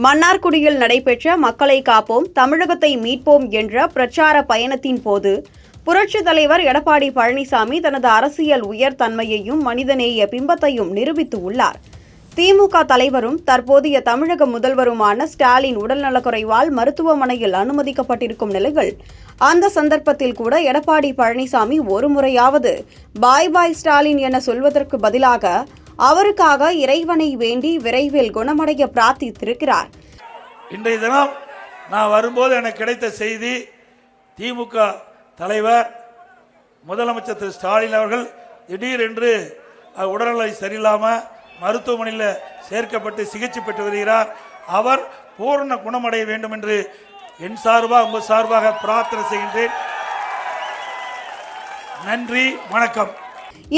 மன்னார்குடியில் நடைபெற்ற மக்களை காப்போம் தமிழகத்தை மீட்போம் என்ற பிரச்சார பயணத்தின் போது புரட்சித் தலைவர் எடப்பாடி பழனிசாமி தனது அரசியல் உயர்தன்மையையும் மனிதநேய பிம்பத்தையும் நிரூபித்துள்ளார். திமுக தலைவரும் தற்போதைய தமிழக முதல்வருமான ஸ்டாலின் உடல்நலக்குறைவால் மருத்துவமனையில் அனுமதிக்கப்பட்டிருக்கும் நிலையில் அந்த சந்தர்ப்பத்தில் கூட எடப்பாடி பழனிசாமி ஒரு முறையாவது பாய் பாய் ஸ்டாலின் என சொல்வதற்கு பதிலாக அவருக்காக இறைவனை வேண்டி விரைவில் குணமடைய பிரார்த்தித்திருக்கிறார். இன்றைய தினம் நான் வரும்போது எனக்கு கிடைத்த செய்தி, திமுக தலைவர் முதலமைச்சர் திரு ஸ்டாலின் அவர்கள் திடீரென்று உடல்நிலை சரியில்லாமல் மருத்துவமனையில் சேர்க்கப்பட்டு சிகிச்சை பெற்று வருகிறார். அவர் பூர்ண குணமடைய வேண்டும் என்று என் சார்பாக உங்கள் சார்பாக பிரார்த்தனை செய்கின்றேன். நன்றி, வணக்கம்.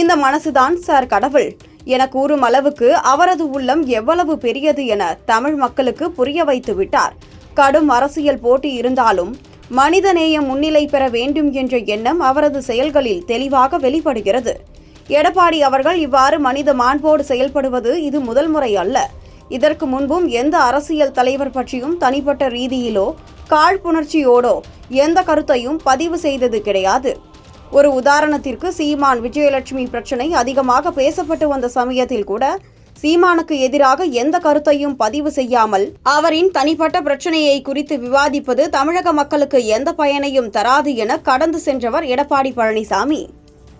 இந்த மனசுதான் சார் கடவுள் என கூறும் அளவுக்கு அவரது உள்ளம் எவ்வளவு பெரியது என தமிழ் மக்களுக்கு புரிய வைத்து விட்டார். கடும் அரசியல் போட்டி இருந்தாலும் மனிதநேயம் முன்னிலை பெற வேண்டும் என்ற எண்ணம் அவரது செயல்களில் தெளிவாக வெளிப்படுகிறது. எடப்பாடி அவர்கள் இவ்வாறு மனித மாண்போடு செயல்படுவது இது முதல் முறை அல்ல. இதற்கு முன்பும் எந்த அரசியல் தலைவர் பற்றியும் தனிப்பட்ட ரீதியிலோ காழ்ப்புணர்ச்சியோடோ எந்த கருத்தையும் பதிவு செய்தது கிடையாது. ஒரு உதாரணத்திற்கு, சீமான் விஜயலட்சுமி பிரச்சனை அதிகமாக பேசப்பட்டு வந்த சமயத்தில் கூட சீமானுக்கு எதிராக எந்த கருத்தையும் பதிவு செய்யாமல் அவரின் தனிப்பட்ட பிரச்சனையை குறித்து விவாதிப்பது தமிழக மக்களுக்கு எந்த பயனையும் தராது என கடந்து சென்றவர் எடப்பாடி பழனிசாமி.